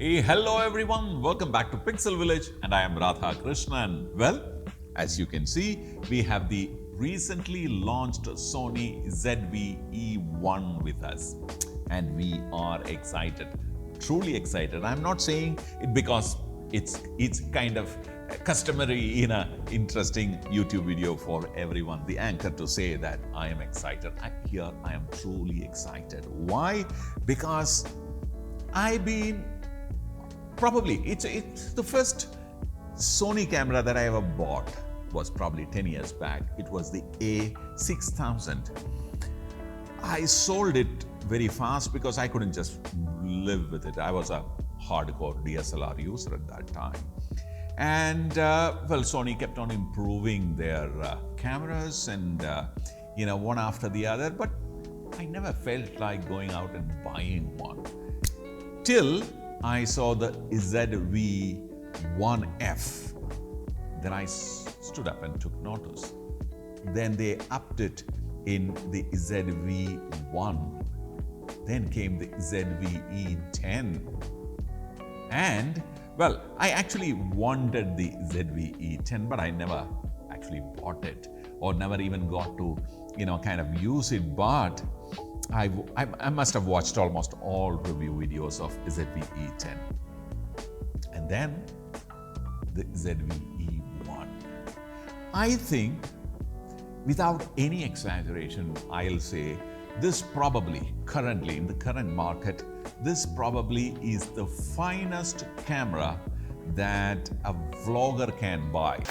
Hey, hello everyone, welcome back to Pixel Village and I am Radha Krishnan. Well, as you can see, we have the recently launched Sony ZV-E1 with us and we are excited, truly excited. I'm not saying it because it's kind of customary in an interesting YouTube video for everyone, the anchor to say that I am excited. Here I am truly excited. Why? Because I've been probably, it's the first Sony camera that I ever bought was probably 10 years back. It was the A6000. I sold it very fast because I couldn't just live with it. I was a hardcore DSLR user at that time. And well, Sony kept on improving their cameras and one after the other, but I never felt like going out and buying one. Till I saw the ZV-E1F. Then I stood up and took notice. Then they upped it in the ZV-E1. Then came the ZV-E10. And well, I actually wanted the ZV-E10, but I never actually bought it or never even got to, kind of use it. But I must have watched almost all review videos of ZV-E10. And then the ZV-E1. I think, without any exaggeration, I'll say this probably, currently in the current market, this probably is the finest camera that a vlogger can buy.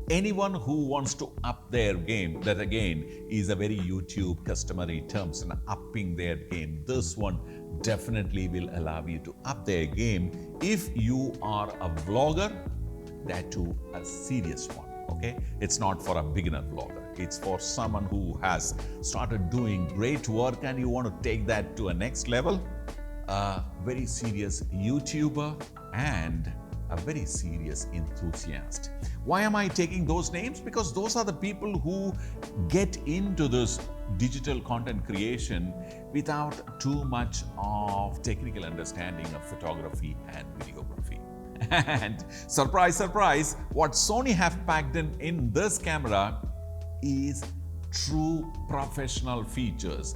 Anyone who wants to up their game, that again is a very YouTube customary terms, and upping their game. This one definitely will allow you to up their game if you are a vlogger, that too a serious one, okay? It's not for a beginner vlogger. It's for someone who has started doing great work and you want to take that to a next level. A very serious YouTuber and a very serious enthusiast. Why am I taking those names? Because those are the people who get into this digital content creation without too much of technical understanding of photography and videography. And surprise, surprise, what Sony have packed in this camera is true professional features.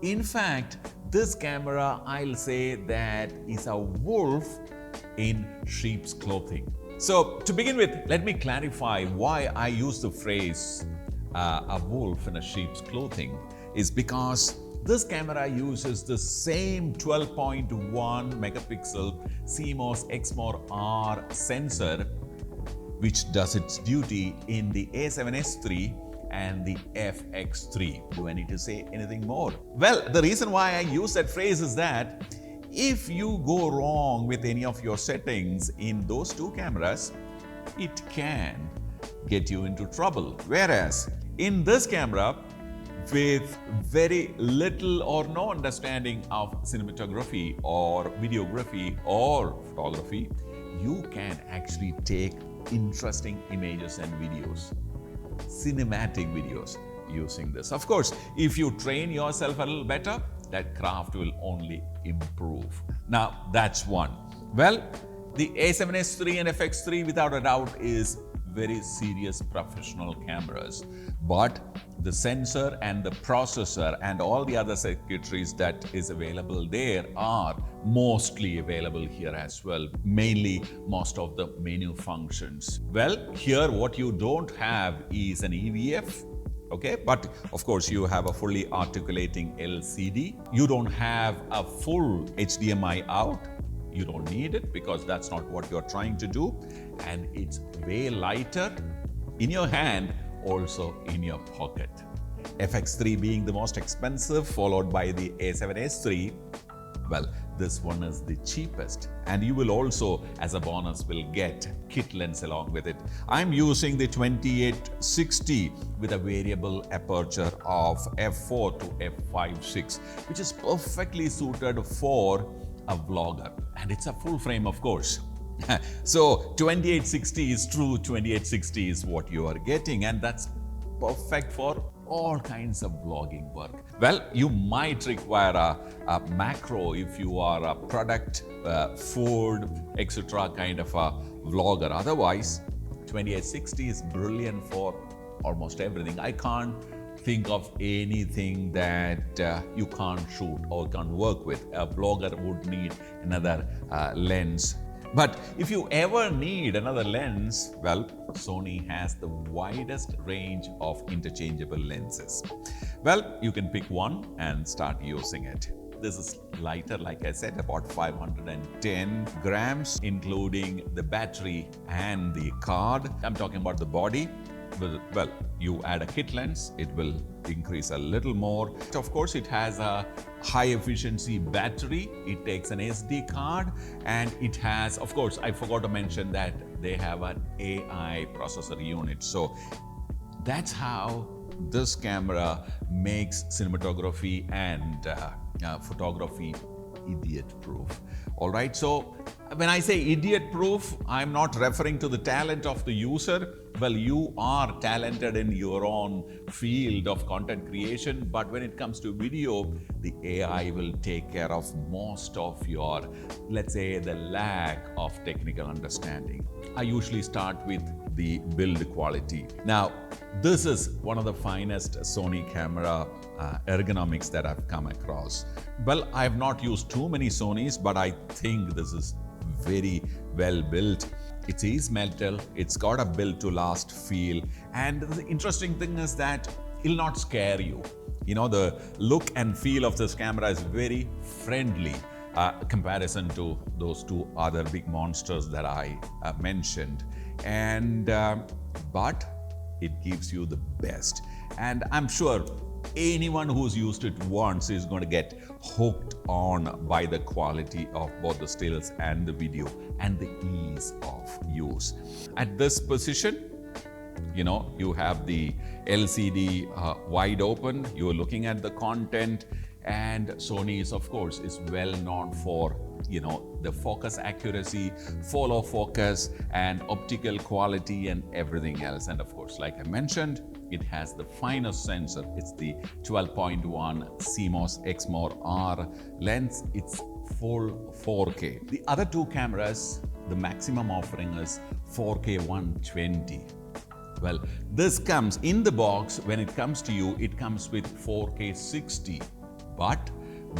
In fact, this camera, I'll say that is a wolf in sheep's clothing. So to begin with, let me clarify why I use the phrase a wolf in a sheep's clothing is because this camera uses the same 12.1 megapixel CMOS Exmor-R sensor, which does its duty in the A7S III and the FX3. Do I need to say anything more? Well, the reason why I use that phrase is that if you go wrong with any of your settings in those two cameras, it can get you into trouble. Whereas in this camera, with very little or no understanding of cinematography or videography or photography, you can actually take interesting images and videos, cinematic videos using this. Of course, if you train yourself a little better, that craft will only improve. Now, that's one. Well, the A7S III and FX3 without a doubt is very serious professional cameras. But the sensor and the processor and all the other circuitries that is available there are mostly available here as well, mainly most of the menu functions. Well, here what you don't have is an EVF. Okay, but of course you have a fully articulating LCD. You don't have a full HDMI out. You don't need it because that's not what you're trying to do. And it's way lighter in your hand, also in your pocket. FX3 being the most expensive, followed by the A7S III. Well, this one is the cheapest, and you will also, as a bonus, will get kit lens along with it. I'm using the 2860 with a variable aperture of f4 to f5.6, which is perfectly suited for a vlogger, and it's a full frame, of course. So 2860 is true, 2860 is what you are getting, and that's perfect for all kinds of vlogging work. Well, you might require a macro if you are a product, food, etc. kind of a vlogger. Otherwise, 2860 is brilliant for almost everything. I can't think of anything that you can't shoot or can't work with. A vlogger would need another lens. But if you ever need another lens, well, Sony has the widest range of interchangeable lenses. Well, you can pick one and start using it. This is lighter, like I said, about 510 grams, including the battery and the card. I'm talking about the body. Well, you add a kit lens, it will increase a little more. Of course, it has a high efficiency battery. It takes an SD card, and it has, of course, I forgot to mention that they have an AI processor unit. So that's how this camera makes cinematography and photography idiot-proof. All right, so when I say idiot-proof, I'm not referring to the talent of the user. Well, you are talented in your own field of content creation, but when it comes to video, the AI will take care of most of your, let's say, the lack of technical understanding. I usually start with the build quality. Now, this is one of the finest Sony camera ergonomics that I've come across. Well, I have not used too many Sonys, but I think this is very well built. It is metal, it's got a built to last feel, and the interesting thing is that it'll not scare you. You know, the look and feel of this camera is very friendly comparison to those two other big monsters that I mentioned. And but it gives you the best, and I'm sure anyone who's used it once is going to get hooked on by the quality of both the stills and the video and the ease of use. At this position, you know, you have the LCD wide open, you're looking at the content, and Sony is, of course, is well known for, you know, the focus accuracy, follow focus, and optical quality and everything else. And of course, like I mentioned, it has the finest sensor. It's the 12.1 CMOS Exmor-R lens. It's full 4K. The other two cameras, the maximum offering is 4K 120. Well, this comes in the box. When it comes to you, it comes with 4K 60. But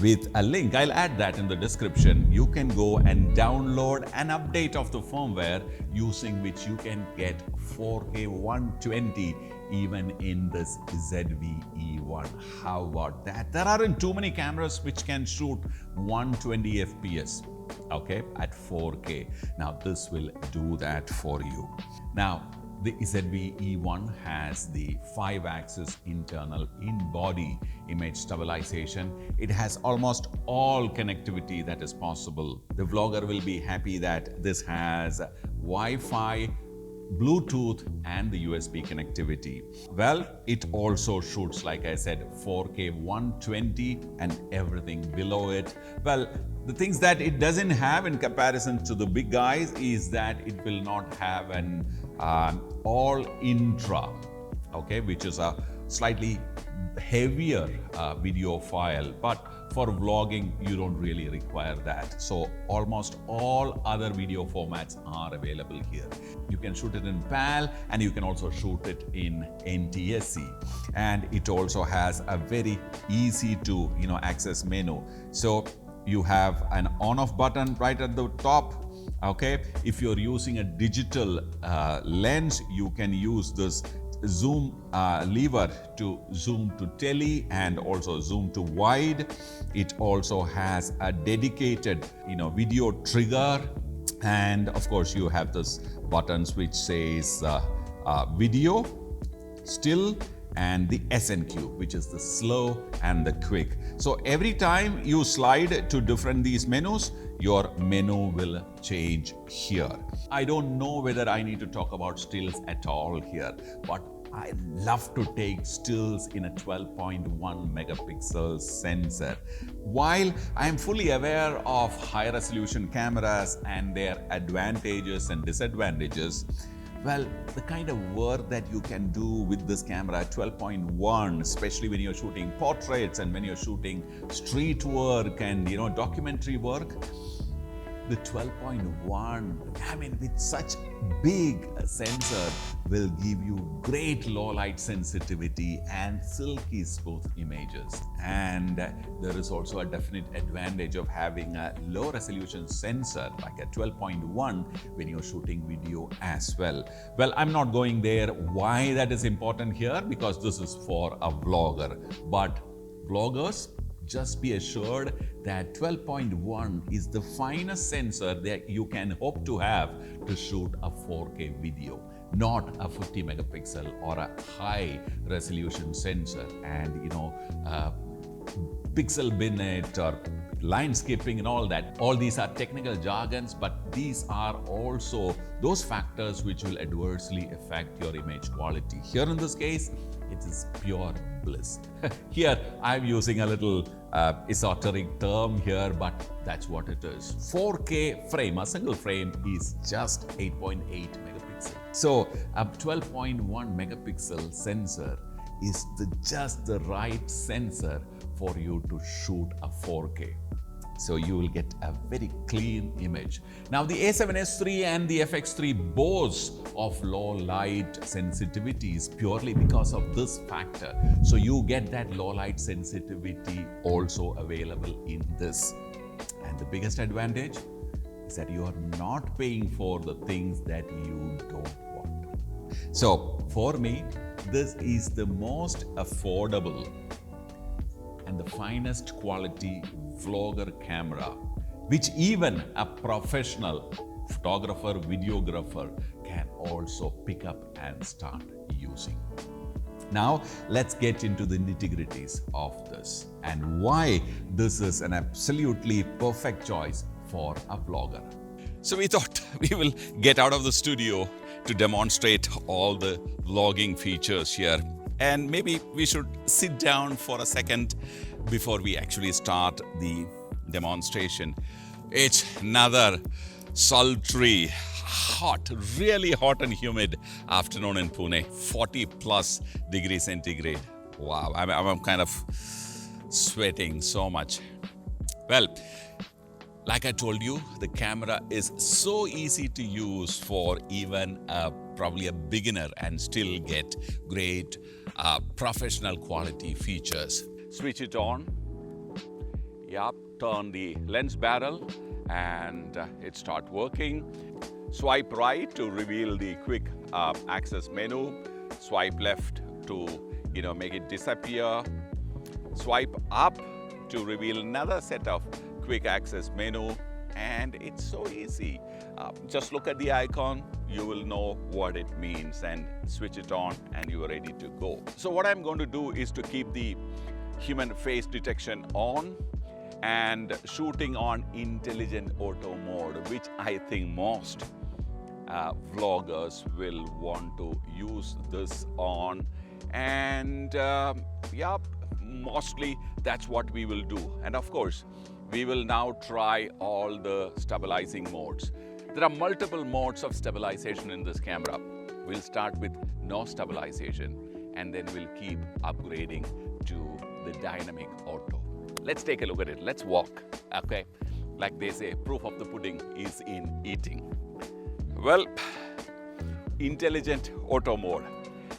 with a link, I'll add that in the description, you can go and download an update of the firmware using which you can get 4K 120 even in this ZV-E1. How about that? There aren't too many cameras which can shoot 120 FPS, okay, at 4K. Now this will do that for you. Now, the ZV-E1 has the 5-axis internal in-body image stabilization. It has almost all connectivity that is possible. The vlogger will be happy that this has Wi-Fi, Bluetooth, and the USB connectivity. Well, it also shoots, like I said, 4K 120 and everything below it. Well, the things that it doesn't have in comparison to the big guys is that it will not have an all intra, okay, which is a slightly heavier video file. But For vlogging, you don't really require that. So almost all other video formats are available here. You can shoot it in PAL and you can also shoot it in NTSC. And it also has a very easy to access menu. So you have an on-off button right at the top. Okay, if you're using a digital lens, you can use this zoom lever to zoom to tele and also zoom to wide. It also has a dedicated video trigger, and of course you have this buttons which says video, still, and the SNQ, which is the slow and the quick. So every time you slide to different these menus, your menu will change here. I don't know whether I need to talk about stills at all here, but I love to take stills in a 12.1 megapixel sensor. While I am fully aware of high resolution cameras and their advantages and disadvantages, well, the kind of work that you can do with this camera at 12.1, especially when you're shooting portraits and when you're shooting street work and documentary work, the 12.1, I mean, with such big sensor, will give you great low light sensitivity and silky smooth images. And there is also a definite advantage of having a low resolution sensor like a 12.1 when you're shooting video as well. Well, I'm not going there why that is important here, because this is for a vlogger. But vloggers, just be assured that 12.1 is the finest sensor that you can hope to have to shoot a 4K video, not a 50 megapixel or a high resolution sensor. And pixel binnet or line skipping and all that. All these are technical jargons, but these are also those factors which will adversely affect your image quality. Here in this case, it is pure bliss. Here, I'm using a little esoteric term here, but that's what it is. 4K frame, a single frame, is just 8.8 megapixel. So a 12.1 megapixel sensor is just the right sensor for you to shoot a 4K. So you will get a very clean image. Now the A7S III and the FX3 boasts of low light sensitivities purely because of this factor. So you get that low light sensitivity also available in this. And the biggest advantage is that you are not paying for the things that you don't want. So for me, this is the most affordable and the finest quality vlogger camera, which even a professional photographer, videographer can also pick up and start using. Now, let's get into the nitty-gritties of this and why this is an absolutely perfect choice for a vlogger. So we thought we will get out of the studio to demonstrate all the vlogging features here. And maybe we should sit down for a second before we actually start the demonstration. It's another sultry, hot, really hot and humid afternoon in Pune, 40 plus degrees centigrade. Wow, I'm kind of sweating so much. Well, like I told you, the camera is so easy to use for even probably a beginner and still get great professional quality features. Switch it on. Yep, turn the lens barrel and it starts working. Swipe right to reveal the quick access menu. Swipe left to make it disappear. Swipe up to reveal another set of quick access menu, and it's so easy. Just look at the icon, you will know what it means, and switch it on and you are ready to go. So what I'm going to do is to keep the human face detection on and shooting on intelligent auto mode, which I think most vloggers will want to use this on. And mostly that's what we will do. And of course, we will now try all the stabilizing modes. There are multiple modes of stabilization in this camera. We'll start with no stabilization and then we'll keep upgrading to the dynamic auto. Let's take a look at it. Let's walk, okay? Like they say, proof of the pudding is in eating. Well, intelligent auto mode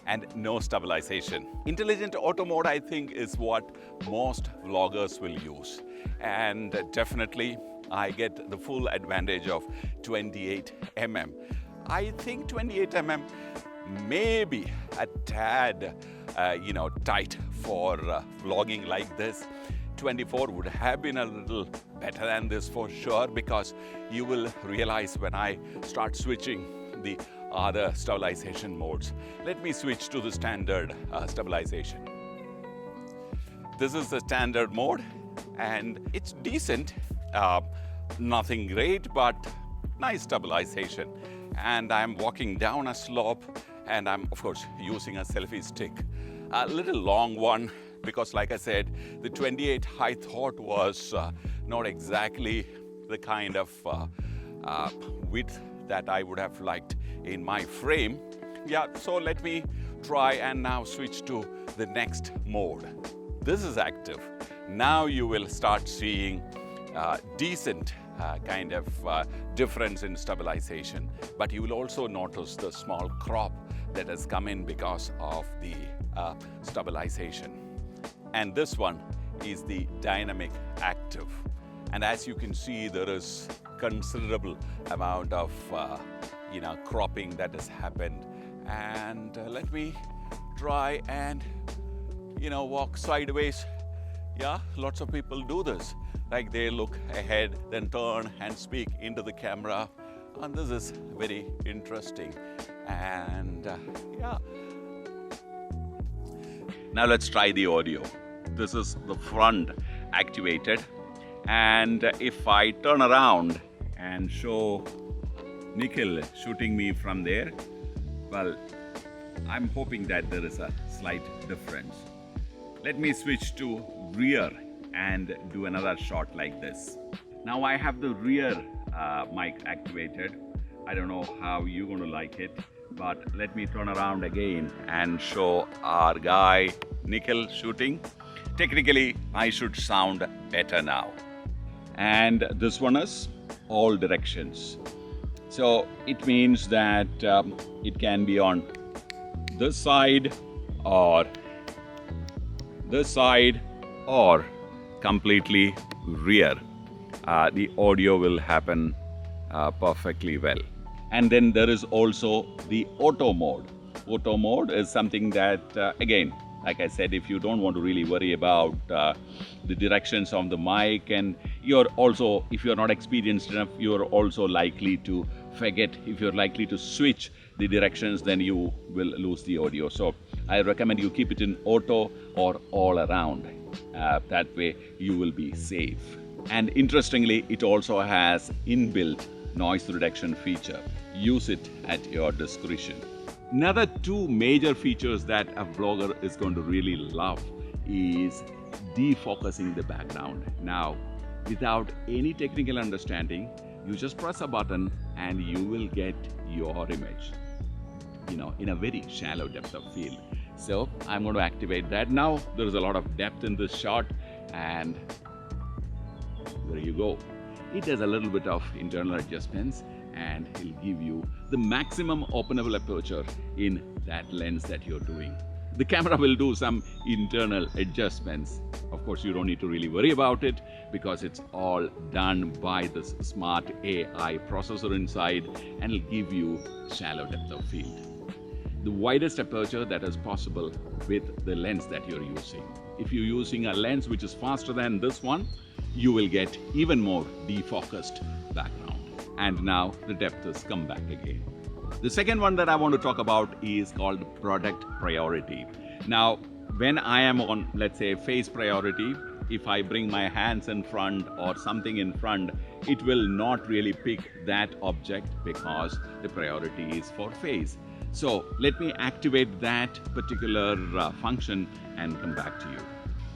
and no stabilization. Intelligent auto mode, I think, is what most vloggers will use. And definitely, I get the full advantage of 28mm. I think 28mm may be a tad, tight for vlogging like this. 24 would have been a little better than this for sure, because you will realize when I start switching the other stabilization modes. Let me switch to the standard stabilization. This is the standard mode and it's decent, nothing great, but nice stabilization. And I'm walking down a slope and I'm of course using a selfie stick, a little long one, because like I said, the 28 I thought was not exactly the kind of width that I would have liked in my frame. Yeah, so let me try and now switch to the next mode. This is active. Now you will start seeing decent kind of difference in stabilization, but you will also notice the small crop that has come in because of the stabilization. And this one is the dynamic active. And as you can see, there is considerable amount of cropping that has happened. And let me try and walk sideways. Yeah, lots of people do this. Like they look ahead, then turn and speak into the camera. And this is very interesting. And yeah. Now let's try the audio. This is the front activated. And if I turn around and show Nikhil shooting me from there, well, I'm hoping that there is a slight difference. Let me switch to rear and do another shot like this. Now I have the rear mic activated. I don't know how you're going to like it, but let me turn around again and show our guy Nikhil shooting. Technically, I should sound better now. And this one is all directions. So it means that it can be on this side or this side or completely rear. The audio will happen perfectly well. And then there is also the auto mode. Auto mode is something that, again, like I said, if you don't want to really worry about the directions on the mic, and you're also, if you're not experienced enough, you're also likely to forget. If you're likely to switch the directions, then you will lose the audio. So I recommend you keep it in auto or all around. That way you will be safe. And interestingly, it also has inbuilt noise reduction feature. Use it at your discretion. Another two major features that a vlogger is going to really love is defocusing the background. Now, without any technical understanding, you just press a button and you will get your image, in a very shallow depth of field. So I'm going to activate that now. There is a lot of depth in this shot, and there you go. It does a little bit of internal adjustments, and it'll give you the maximum openable aperture in that lens that you're doing. The camera will do some internal adjustments. Of course, you don't need to really worry about it because it's all done by this smart AI processor inside, and it'll give you shallow depth of field. The widest aperture that is possible with the lens that you're using. If you're using a lens which is faster than this one, you will get even more defocused background. And now the depth has come back again. The second one that I want to talk about is called product priority. Now, when I am on, let's say, face priority, if I bring my hands in front or something in front, it will not really pick that object because the priority is for face. So let me activate that particular function and come back to you.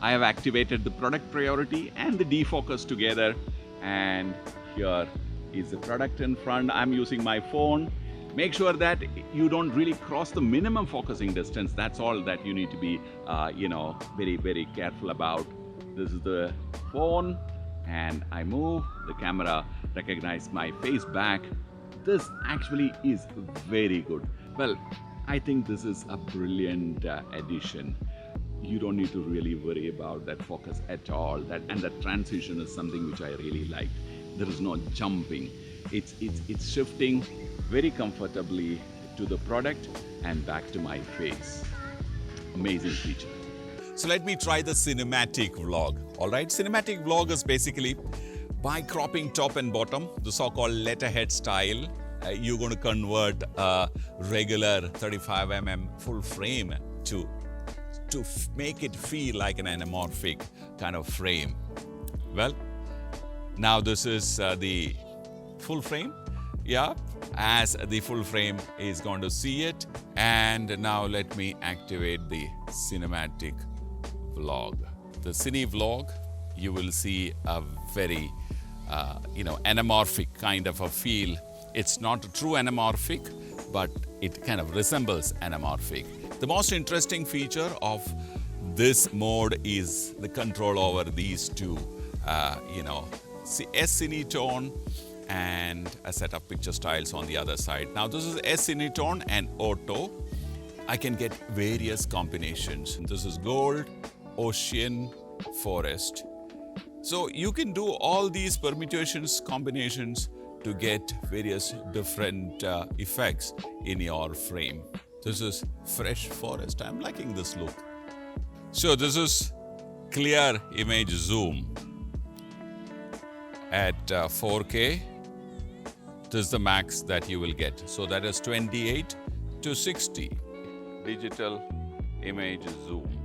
I have activated the product priority and the defocus together, and here is the product in front. I'm using my phone. Make sure that you don't really cross the minimum focusing distance. That's all that you need to be, very, very careful about. This is the phone, and I move, the camera recognizes my face back. This actually is very good. Well, I think this is a brilliant addition. You don't need to really worry about that focus at all. And that transition is something which I really liked. There is no jumping. It's shifting very comfortably to the product and back to my face. Amazing feature. So let me try the cinematic vlog. All right, cinematic vlog is basically by cropping top and bottom, the so-called letterhead style, you're going to convert a regular 35mm full frame to make it feel like an anamorphic kind of frame. Well, now this is the full frame. Yeah, as the full frame is going to see it. And now let me activate the cinematic vlog. The cine vlog, you will see a very anamorphic kind of a feel. It's not a true anamorphic, but it kind of resembles anamorphic. The most interesting feature of this mode is the control over these two, S-Cinetone and a set of picture styles on the other side. Now this is S-Cinetone and Auto. I can get various combinations. This is gold, ocean, forest. So you can do all these permutations, combinations to get various different effects in your frame. This is fresh forest. I'm liking this look. So this is clear image zoom at 4K. This is the max that you will get. So that is 28 to 60 digital image zoom.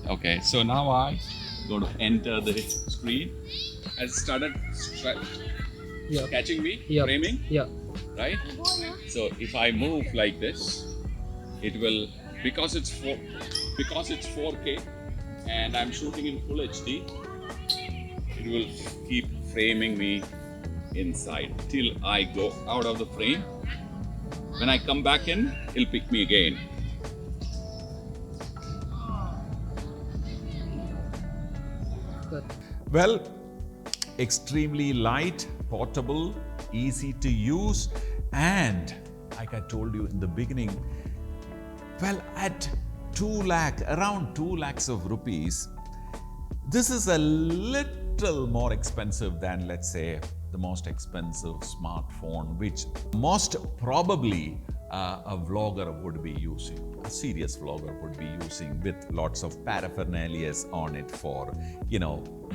Okay, so now I'm going to enter the screen. Has started catching me, framing, right? So if I move like this, it will, because it's 4K and I'm shooting in full HD, it will keep framing me inside till I go out of the frame. When I come back in, it'll pick me again. Well, extremely light, portable, easy to use, and like I told you in the beginning, well, at 2 lakh, around 2 lakhs of rupees, this is a little more expensive than, let's say, the most expensive smartphone, which most probably a vlogger would be using, a serious vlogger would be using, with lots of paraphernalia on it for,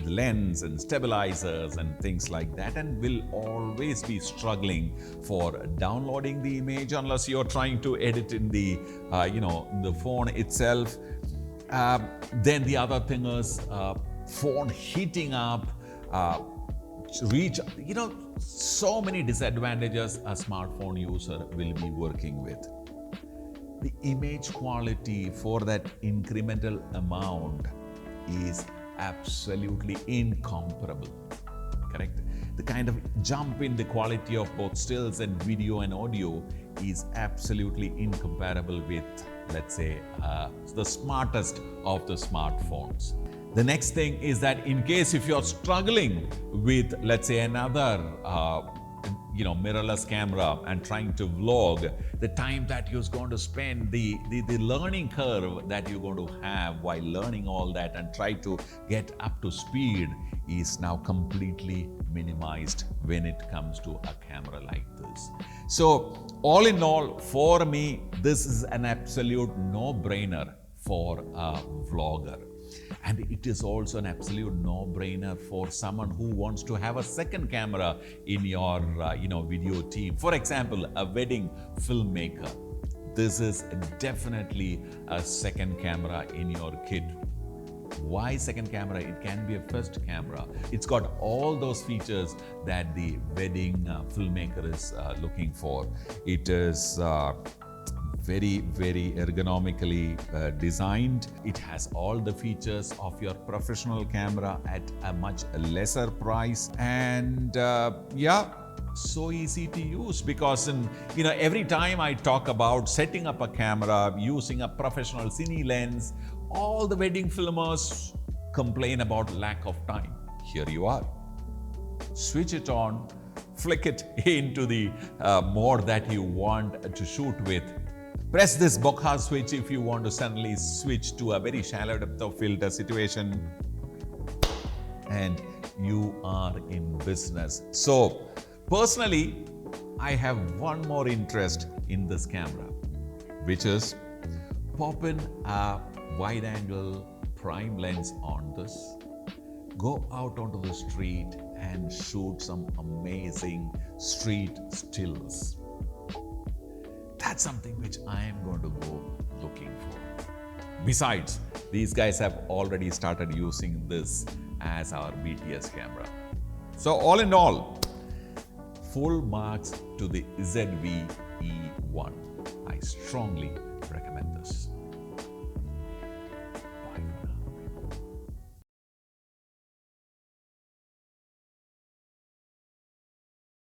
lens and stabilizers and things like that, and will always be struggling for downloading the image unless you're trying to edit in the, the phone itself. Then the other thing is phone heating up, reach, so many disadvantages a smartphone user will be working with. The image quality for that incremental amount is absolutely incomparable, correct? The kind of jump in the quality of both stills and video and audio is absolutely incomparable with, let's say, the smartest of the smartphones. The next thing is that in case if you're struggling with, let's say, another mirrorless camera and trying to vlog, the time that you're going to spend, the learning curve that you're going to have while learning all that and try to get up to speed is now completely minimized when it comes to a camera like this. So all in all, for me, this is an absolute no-brainer for a vlogger. And it is also an absolute no-brainer for someone who wants to have a second camera in your video team. For example, a wedding filmmaker. This is definitely a second camera in your kit. Why second camera? It can be a first camera. It's got all those features that the wedding filmmaker is looking for. It is very, very ergonomically designed. It has all the features of your professional camera at a much lesser price, and so easy to use, because every time I talk about setting up a camera using a professional cine lens, all the wedding filmers complain about lack of time. Here you are. Switch it on, flick it into the mode that you want to shoot with. Press this bokeh switch if you want to suddenly switch to a very shallow depth of filter situation, and you are in business. So personally, I have one more interest in this camera, which is pop in a wide angle prime lens on this, go out onto the street and shoot some amazing street stills. That's something which I am going to go looking for. Besides, these guys have already started using this as our BTS camera. So all in all, full marks to the ZV-E1. I strongly recommend this.